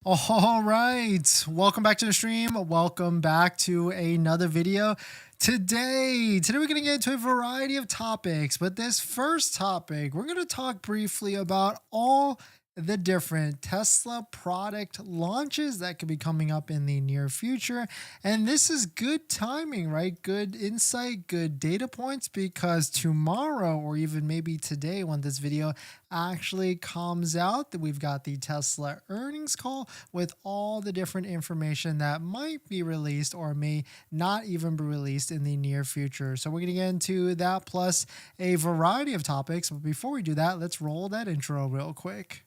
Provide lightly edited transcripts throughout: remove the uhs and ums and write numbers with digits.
All right, welcome back to the stream. Welcome back to another video. Today we're going to get into a variety of topics, but this first topic, we're going to talk briefly about all the different Tesla product launches that could be coming up in the near future. And this is good timing, right? Good insight, good data points, because tomorrow, or even maybe today when this video actually comes out, that we've got the Tesla earnings call with all the different information that might be released or may not even be released in the near future. So we're going to get into that plus a variety of topics. But before we do that, let's roll that intro real quick.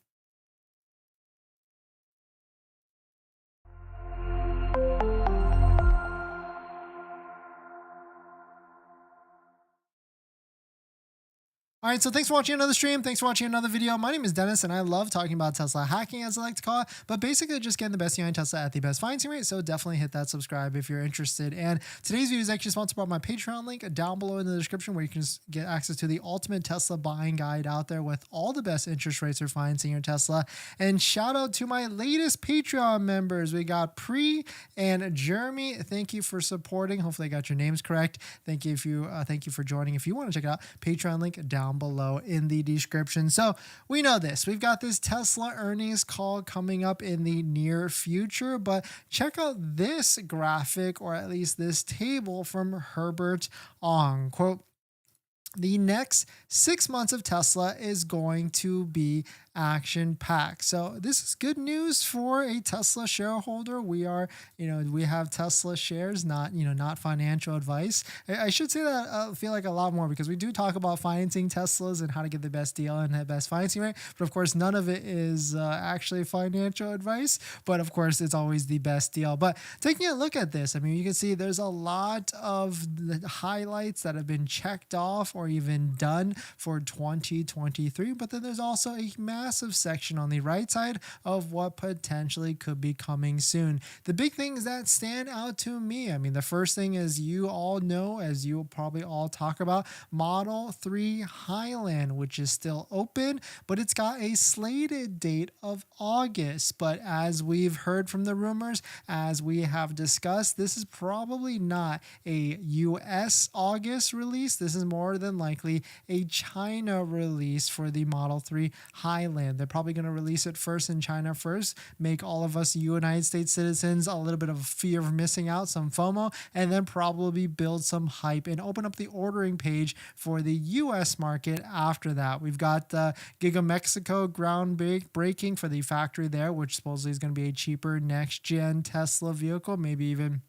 All right, so thanks for watching another stream. Thanks for watching another video. My name is Dennis, and I love talking about Tesla hacking, as I like to call it, but basically just getting the best behind Tesla at the best financing rate. So definitely hit that subscribe if you're interested. And today's video is actually sponsored by my Patreon link down below in the description, where you can just get access to the ultimate Tesla buying guide out there with all the best interest rates for financing your Tesla. And shout out to my latest Patreon members. We got Pre and Jeremy. Thank you for supporting. Hopefully I got your names correct. Thank you thank you for joining. If you want to check it out, Patreon link down below in the description. So we know this. We've got this Tesla earnings call coming up in the near future, but check out this graphic, or at least this table from Herbert Ong. Quote, "The next 6 months of Tesla is going to be action-packed." So this is good news for a Tesla shareholder. We have Tesla shares, not financial advice. I should say that I feel like a lot more, because we do talk about financing Teslas and how to get the best deal and the best financing rate. But of course, none of it is actually financial advice. But of course, it's always the best deal. But taking a look at this, I mean, you can see there's a lot of the highlights that have been checked off or even done for 2023. But then there's also a massive section on the right side of what potentially could be coming soon. The big things that stand out to me, I mean, the first thing is, you all know, as you will probably all talk about, Model 3 Highland, which is still open, but it's got a slated date of August. But as we've heard from the rumors, as we have discussed, this is probably not a US August release. This is more than likely a China release for the Model 3 Highland. They're probably going to release it first in China first, make all of us United States citizens a little bit of fear of missing out, some FOMO, and then probably build some hype and open up the ordering page for the US market after that. We've got Giga Mexico groundbreaking for the factory there, which supposedly is going to be a cheaper next-gen Tesla vehicle, maybe even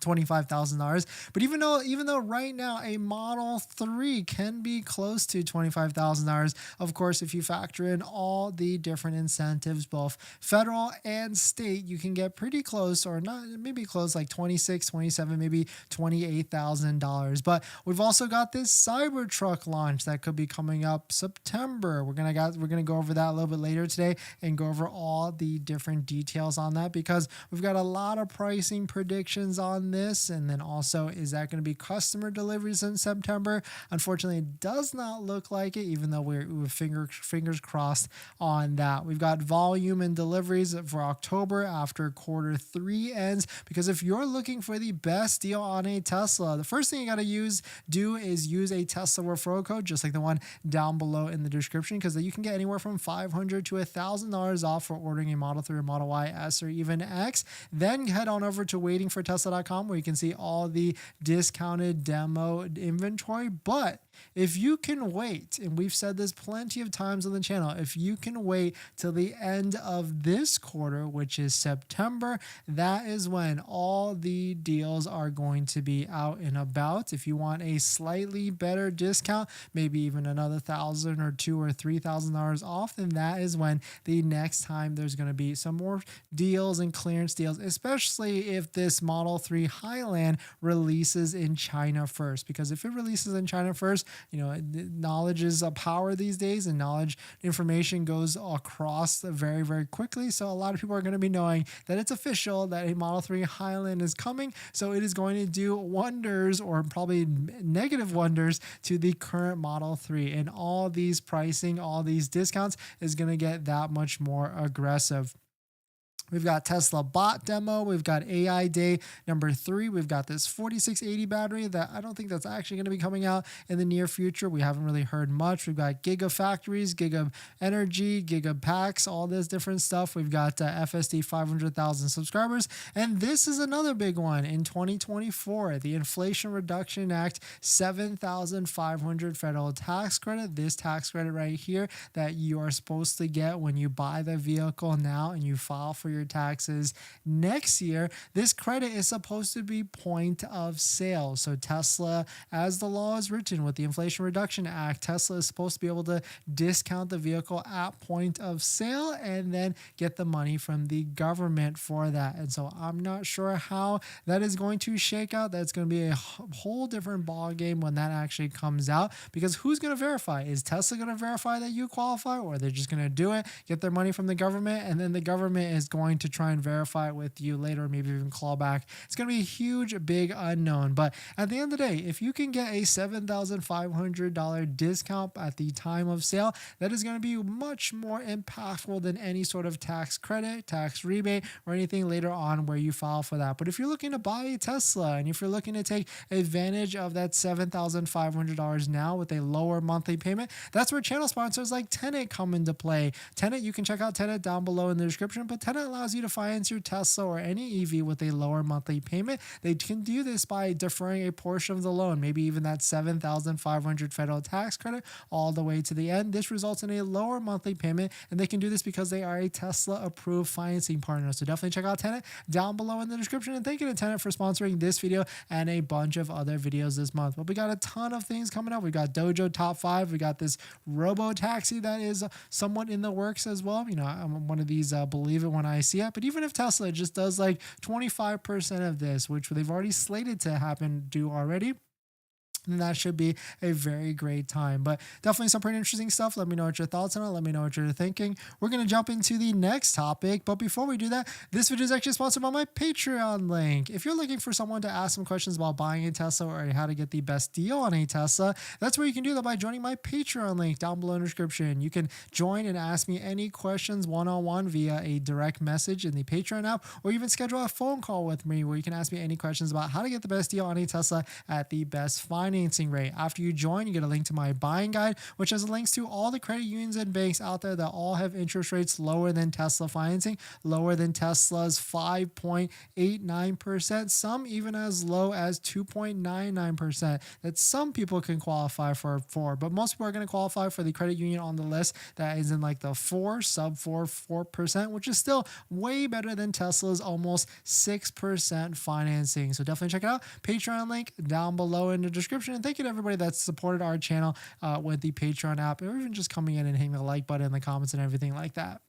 $25,000. But even though right now a Model 3 can be close to $25,000, of course, if you factor in all the different incentives, both federal and state, you can get pretty close, or not, maybe close, like 26, 27, maybe $28,000. But we've also got this Cybertruck launch that could be coming up September. We're gonna go over that a little bit later today and go over all the different details on that, because we've got a lot of pricing predictions on this. And then also, is that going to be customer deliveries in September? Unfortunately, it does not look like it, even though we're fingers crossed on that. We've got volume and deliveries for October after Q3 ends, because if you're looking for the best deal on a Tesla, the first thing you got to do is use a Tesla referral code, just like the one down below in the description, because you can get anywhere from $500 to $1,000 off for ordering a Model 3 or Model Y, S, or even X. Then head on over to waitingfortesla.com, where you can see all the discounted demo inventory. But if you can wait, and we've said this plenty of times on the channel, if you can wait till the end of this quarter, which is September, that is when all the deals are going to be out and about. If you want a slightly better discount, maybe even another $1,000 or $2,000 or $3,000 off, then that is when the next time there's going to be some more deals and clearance deals, especially if this Model 3 Highland releases in China first. Because if it releases in China first, knowledge is a power these days, and knowledge information goes across very, very quickly. So a lot of people are going to be knowing that it's official that a Model 3 Highland is coming. So it is going to do wonders, or probably negative wonders, to the current Model 3. And all these pricing, all these discounts is going to get that much more aggressive. We've got Tesla bot demo. We've got AI day number 3. We've got this 4680 battery that I don't think that's actually going to be coming out in the near future. We haven't really heard much. We've got Giga factories, Giga energy, Giga packs, all this different stuff. We've got FSD 500,000 subscribers. And this is another big one in 2024, the Inflation Reduction Act 7,500 federal tax credit. This tax credit right here that you are supposed to get when you buy the vehicle now and you file for your taxes next year. This credit is supposed to be point of sale. So Tesla, as the law is written with the Inflation Reduction Act, Tesla is supposed to be able to discount the vehicle at point of sale and then get the money from the government for that. And so I'm not sure how that is going to shake out. That's going to be a whole different ball game when that actually comes out, because who's going to verify? Is Tesla going to verify that you qualify, or they're just going to do it, get their money from the government, and then the government is going to try and verify it with you later, maybe even claw back? It's going to be a huge, big unknown. But at the end of the day, if you can get a $7,500 discount at the time of sale, that is going to be much more impactful than any sort of tax credit, tax rebate, or anything later on where you file for that. But if you're looking to buy a Tesla and if you're looking to take advantage of that $7,500 now with a lower monthly payment, that's where channel sponsors like Tenet come into play. Tenet, you can check out Tenet down below in the description, but Tenet allows you to finance your Tesla or any EV with a lower monthly payment. They can do this by deferring a portion of the loan, maybe even that $7,500 federal tax credit all the way to the end. This results in a lower monthly payment, and they can do this because they are a Tesla approved financing partner. So definitely check out Tenet down below in the description, and thank you to Tenet for sponsoring this video and a bunch of other videos this month. But we got a ton of things coming up. We got Dojo top 5. We got this robo taxi that is somewhat in the works as well. You know, I'm one of these believe it when I see it. But even if Tesla just does like 25% of this, which they've already slated to happen, do already, and that should be a very great time. But definitely some pretty interesting stuff. Let me know what your thoughts on it. Let me know what you're thinking. We're going to jump into the next topic. But before we do that, this video is actually sponsored by my Patreon link. If you're looking for someone to ask some questions about buying a Tesla or how to get the best deal on a Tesla, that's where you can do that by joining my Patreon link down below in the description. You can join and ask me any questions one-on-one via a direct message in the Patreon app, or even schedule a phone call with me where you can ask me any questions about how to get the best deal on a Tesla at the best financing rate. After you join, you get a link to my buying guide, which has links to all the credit unions and banks out there that all have interest rates lower than Tesla financing, lower than Tesla's 5.89%, some even as low as 2.99% that some people can qualify for, but most people are going to qualify for the credit union on the list that is in like the 4%, which is still way better than Tesla's almost 6% financing. So definitely check it out. Patreon link down below in the description. And thank you to everybody that's supported our channel with the Patreon app, or even just coming in and hitting the like button in the comments and everything like that.